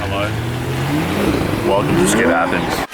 Hello. Welcome to Skip Happens.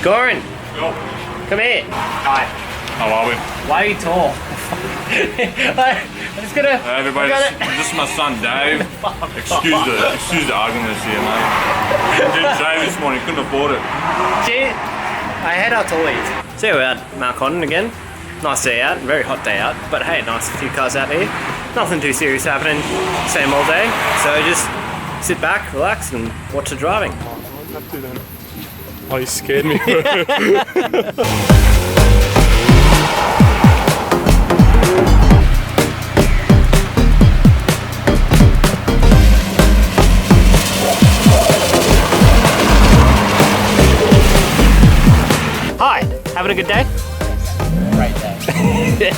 Goran, Yo. come here. Hi. How are we? Why are you tall? I'm just gonna. Hey everybody, this is my son Dave. Excuse the arguments here, mate. Didn't Dave this morning, couldn't afford it. Gee, I head out to Leeds. So we're at Mount Cotton again. Nice day out, very hot day out. But hey, nice few cars out here. Nothing too serious happening. Same old day. So just sit back, relax, and watch the driving. Oh, you scared me. Hi, having a good day? Great day.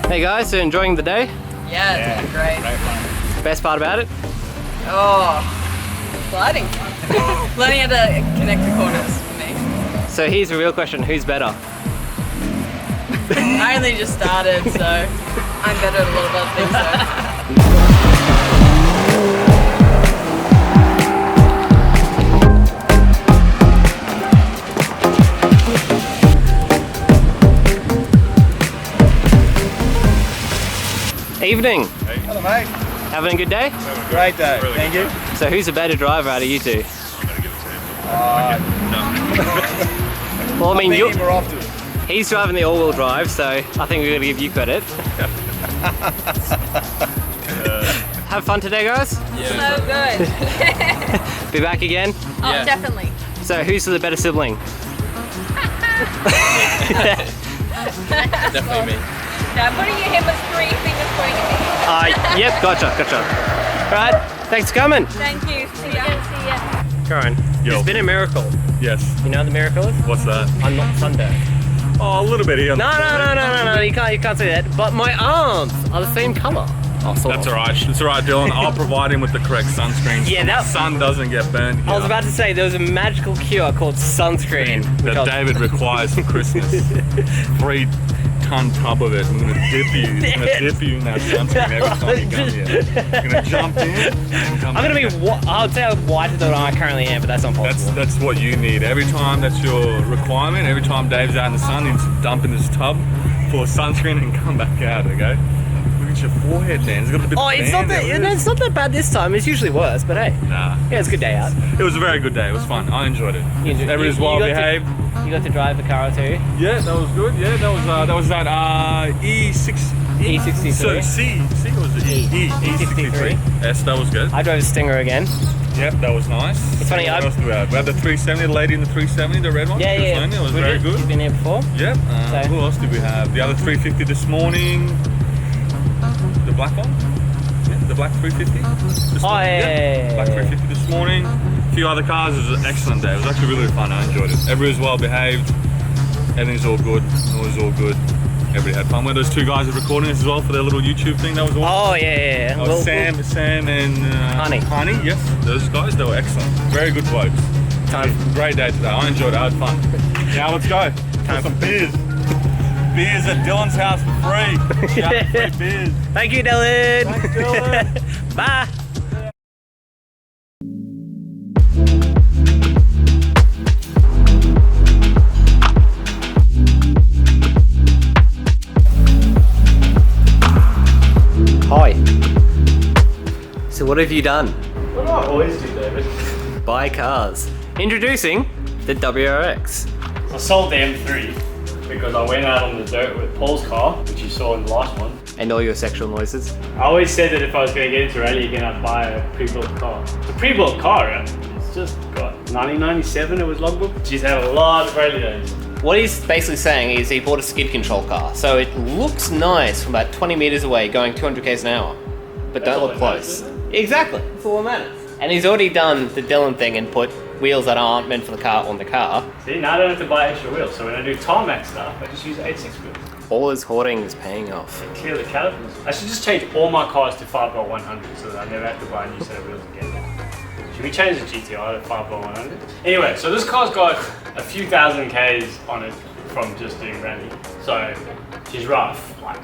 Hey guys, so enjoying the day? Yeah, it's been great. Great fun. Best part about it? Oh, sliding. Learning how to connect the corners for me. So here's the real question, who's better? I only just started, so I'm better at a lot of other things. So. Evening. Hello, mate. Having a good day? Great day. Really Thank good you. So who's a better driver out of you two? I'm gonna give it to him. Well, I mean, Thank you more often. he's driving the all-wheel drive, so I think we're gonna give you credit. Have fun today, guys. So good. Be back again. Oh, definitely. So who's the better sibling? Definitely me. Now I'm putting your hip as 3 fingers pointing at me. Yep, gotcha. All right, thanks for coming. Thank you. See ya. Goran, Yo. it's been a miracle. Yes. You know what the miracle is? What's that? I'm not sunburned. Oh, a little bit here. No, you can't say that. But my arms are the same color. Oh, sort That's of. alright. It's alright, Dylan. I'll provide him with the correct sunscreen. Yeah, so that- the sun doesn't get burnt. I was here. about to say there was a magical cure called sunscreen. which that David requires for Christmas. 3-ton tub of it. I'm gonna dip you. I'm gonna dip you in that sunscreen every time you come here. I'm gonna jump in and come I'm gonna be. back. I would say I'm whiter than I currently am, but that's not possible. That's what you need. Every time that's your requirement. Every time Dave's out in the sun, he's dumping his tub full of sunscreen and come back out. Okay. Look at your forehead, Dan. It's got a bit. Oh, of it's not tan that. there. No, it's not that bad this time. It's usually worse, but hey, Nah. yeah, it's a good day out. It was a very good day. It was fun. I enjoyed it. Everybody's well got to- behaved. You got to drive the car too. Yeah, that was good. Yeah, that was that E6 E63. So C was the E63. Yes, that was good. I drove a Stinger again. Yep, that was nice. It's funny, What else do we have? We had the 370, the lady in the 370, the red one. Yeah. It was very good. You've been here before. Yep. So- Who else did we have? The other 350 this morning. The black one. Yeah, the black 350. This Oh, morning. yeah. Black 350 this morning. A few other cars. It was an excellent day. It was actually really fun. I enjoyed it. Everybody's well behaved. Everything's all good. Noise all good. Everybody had fun. Were those two guys are recording this as well for their little YouTube thing? That was awesome. Oh yeah. Oh, Sam and Honey. Yes, those guys, they were excellent. Very good blokes. Time. Great day today. I enjoyed it. I had fun. Now let's go. Have some beers. Beers at Dylan's house for free. Yeah, free beers. Thank you, Dylan. Thanks, Dylan. Bye. Hi. So what have you done? What do I always do, David? Buy cars. Introducing the WRX. I sold the M3 because I went out on the dirt with Paul's car, which you saw in the last one. And all your sexual noises. I always said that if I was going to get into rally again, I'd buy a pre-built car. The pre-built car, it's just got 1997, it was logbook. She's had a lot of rally days. What he's basically saying is he bought a skid control car, so it looks nice from about 20 meters away, going 200 k's an hour, but That's don't all look that matters, close. isn't Exactly, that's all that matters. And he's already done the Dylan thing and put wheels that aren't meant for the car on the car. See, now I don't have to buy extra wheels, so when I do tarmac stuff, I just use 8.6 wheels. all his hoarding is paying off. Clear the calipers. I should just change all my cars to 5x100 so that I never have to buy a new set of wheels again. Should we change the GTR to 5x100? Anyway, so this car's got a few thousand Ks on it from just doing rally. So she's rough. Like,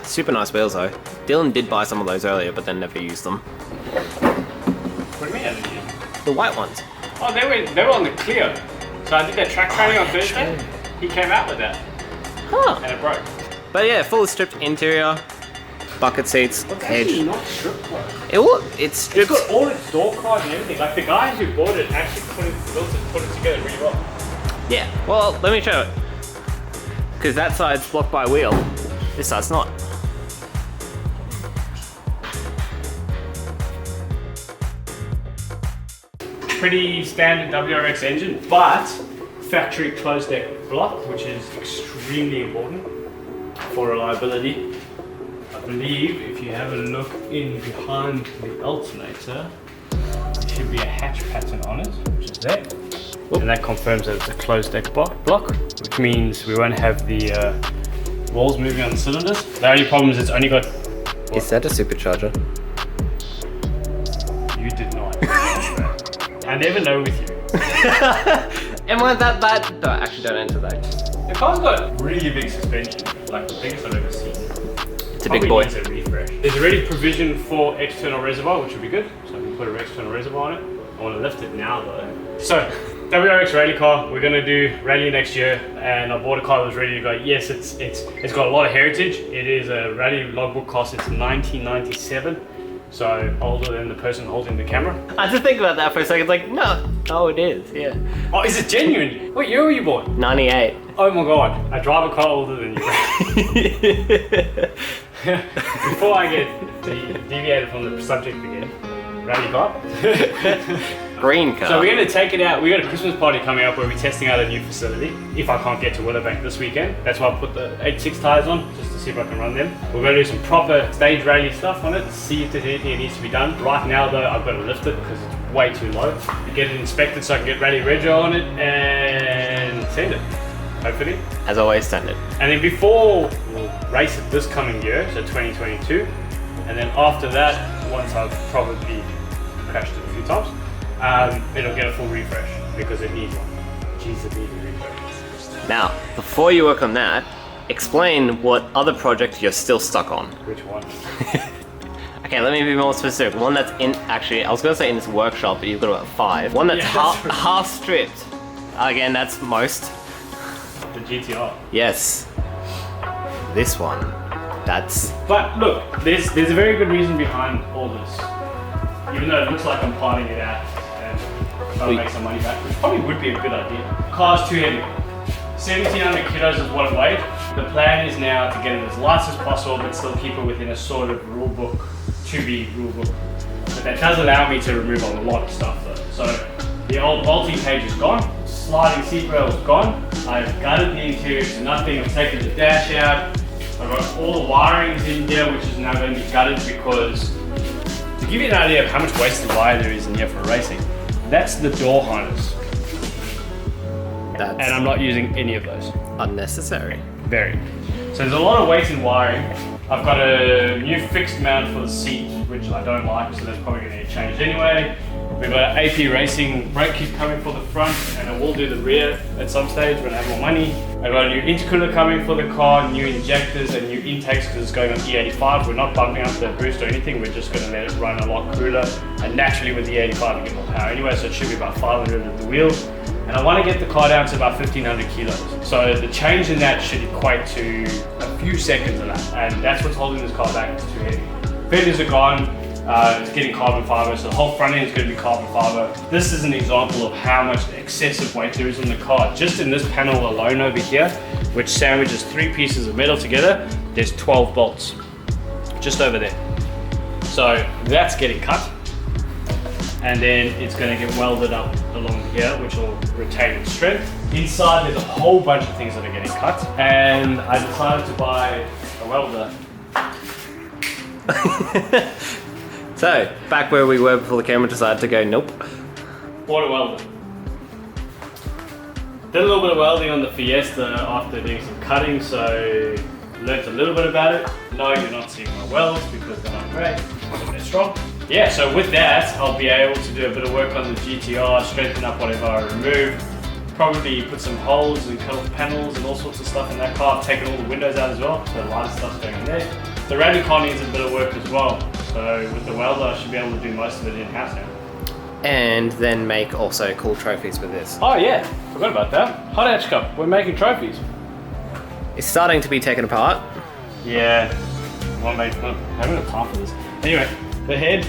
Super nice wheels though. Dylan did buy some of those earlier, but then never used them. what do you mean haven't used? The white ones. Oh, they were on the clear. So I did that track training on Thursday. He came out with that Huh. and it broke. But yeah, fully stripped interior, bucket seats, It's edge. actually not stripped though. It's It's stripped. got all its door cards and everything. Like the guys who bought it actually put it together really well. Yeah. Well, let me show it. Because that side's blocked by wheel. This side's not. Pretty standard WRX engine, but factory closed deck block, which is extremely important for reliability. I believe if you have a look in behind the alternator, there should be a hatch pattern on it, which is there. And that confirms that it's a closed deck block, which means we won't have the walls moving on the cylinders. The only problem is it's only got... Is that a supercharger? You did not. I never know with you. Am I that bad? No, actually don't answer that. The car's got really big suspension, like the biggest I've ever seen. It's a big boy. Needs a refresh. There's already provision for external reservoir, which would be good. So I can put an external reservoir on it. I want to lift it now though. So, WRX rally car, we're gonna do rally next year, and I bought a car that was ready to go. Yes, it's got a lot of heritage. It is a rally logbook car since 1997. So older than the person holding the camera. I had to think about that for a second. Like, no. Oh, it is. Yeah. Oh, is it genuine? What year were you born? 98. Oh my god, I drive a car older than you. Before I get deviated from the subject again, rally car. Green car. So we're going to take it out. We got a Christmas party coming up where we're testing out a new facility. If I can't get to Willowbank this weekend, that's why I put the 86 tyres on, just to see if I can run them. We're going to do some proper stage rally stuff on it, see if there's anything that needs to be done. Right now though, I've got to lift it because it's way too low. Get it inspected so I can get rally rego on it and send it, hopefully. As always, standard. And then before we'll race it this coming year, so 2022, and then after that, once I've probably crashed it a few times, it'll get a full refresh because it needs one. Jeez, it needs a refresh. Now, before you work on that, explain what other project you're still stuck on. Which one? Okay, let me be more specific. One that's in, actually, I was going to say in this workshop, but you've got about 5. One that's Yeah, that's right. half stripped. Again, that's most. The GTR. Yes. This one. That's... But look, there's a very good reason behind all this. Even though it looks like I'm parting it out and trying to make some money back, which probably would be a good idea. Car's too heavy. 1700 kilos is what it weighed. The plan is now to get it as light as possible, but still keep it within a sort of rule book, to be rule book. But that does allow me to remove a lot of stuff though. So the old bolting cage is gone, sliding seat rail is gone. I've gutted the interior to nothing. I've taken the dash out. I've got all the wirings in there, which is now going to be gutted because, to give you an idea of how much wasted wire there is in here for racing, that's the door harness. That's And I'm not using any of those. unnecessary. Very. So there's a lot of weight in wiring. I've got a new fixed mount for the seat, which I don't like, so that's probably going to get changed anyway. We've got an AP Racing brake kit coming for the front, and I will do the rear at some stage when I have more money. I've got a new intercooler coming for the car, new injectors and new intakes because it's going on E85. We're not bumping up the boost or anything, we're just going to let it run a lot cooler. And naturally with the E85 you get more power anyway, so it should be about 500 at the wheel. And I want to get the car down to about 1500 kilos. So the change in that should equate to a few seconds of that. And that's what's holding this car back, it's too heavy. Fenders are gone. It's getting carbon fiber, so the whole front end is going to be carbon fiber. This is an example of how much excessive weight there is on the car. Just in this panel alone over here, which sandwiches 3 pieces of metal together, there's 12 bolts, just over there. So that's getting cut. And then it's going to get welded up along here, which will retain its strength. Inside, there's a whole bunch of things that are getting cut. And I decided to buy a welder. So, back where we were before the camera decided to go, nope. Bought a welder. Did a little bit of welding on the Fiesta after doing some cutting, so learned a little bit about it. No, you're not seeing my welds because they're not great, but they're strong. Yeah, so with that, I'll be able to do a bit of work on the GTR, strengthen up whatever I remove, probably put some holes and cut off panels and all sorts of stuff in that car. I've taken all the windows out as well, so a lot of stuff's going in there. The rally car needs a bit of work as well, so with the welder I should be able to do most of it in-house now. And then make also cool trophies with this. Oh yeah, forgot about that. Hot Hatch Cup, we're making trophies. It's starting to be taken apart. Yeah, I haven't got time for this. Anyway, the head,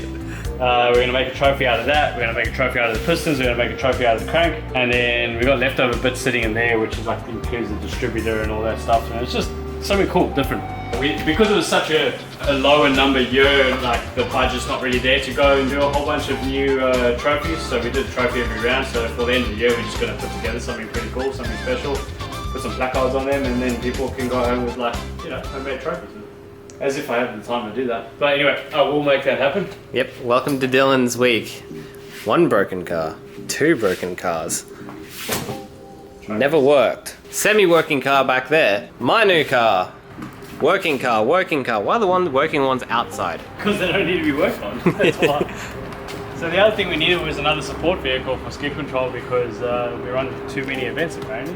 we're going to make a trophy out of that. We're going to make a trophy out of the pistons. We're going to make a trophy out of the crank. And then we've got leftover bits sitting in there, which is like includes the distributor and all that stuff. And it's just something cool, different. Because it was such a lower number year, like the budget's not really there to go and do a whole bunch of new trophies. So we did a trophy every round. So for the end of the year, we're just going to put together something pretty cool, something special. Put some placards on them, and then people can go home with like, you know, homemade trophies. As if I have the time to do that. But anyway, I will make that happen. Yep, welcome to Dylan's week. 1 broken car, 2 broken cars. Never worked. Semi-working car back there. My new car. Working car, working car. Why are the working ones outside? Because they don't need to be worked on. That's why. So the other thing we needed was another support vehicle for skid control because we run too many events apparently.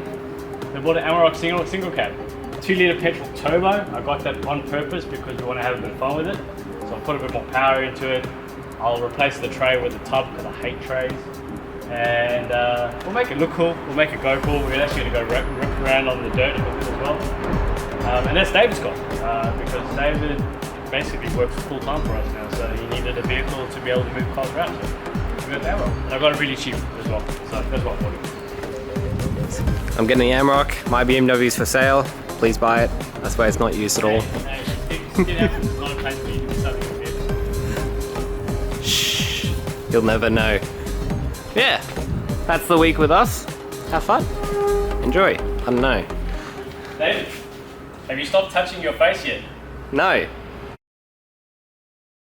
They bought an Amarok single cab. 2-litre petrol turbo. I got that on purpose because we want to have a bit of fun with it. So I'll put a bit more power into it. I'll replace the tray with a tub because I hate trays. And we'll make it look cool. We'll make it go cool. We're actually going to go rip around on the dirt a bit as well. And that's David's car because David basically works full time for us now. So he needed a vehicle to be able to move cars around. So we got the Amarok. And I got it really cheap as well. So that's what I bought it. I'm getting the Amarok. My BMW's for sale. Please buy it. That's why it's not used at all. Shh. You'll never know. Yeah. That's the week with us. Have fun. Enjoy. I don't know. David, have you stopped touching your face yet? No.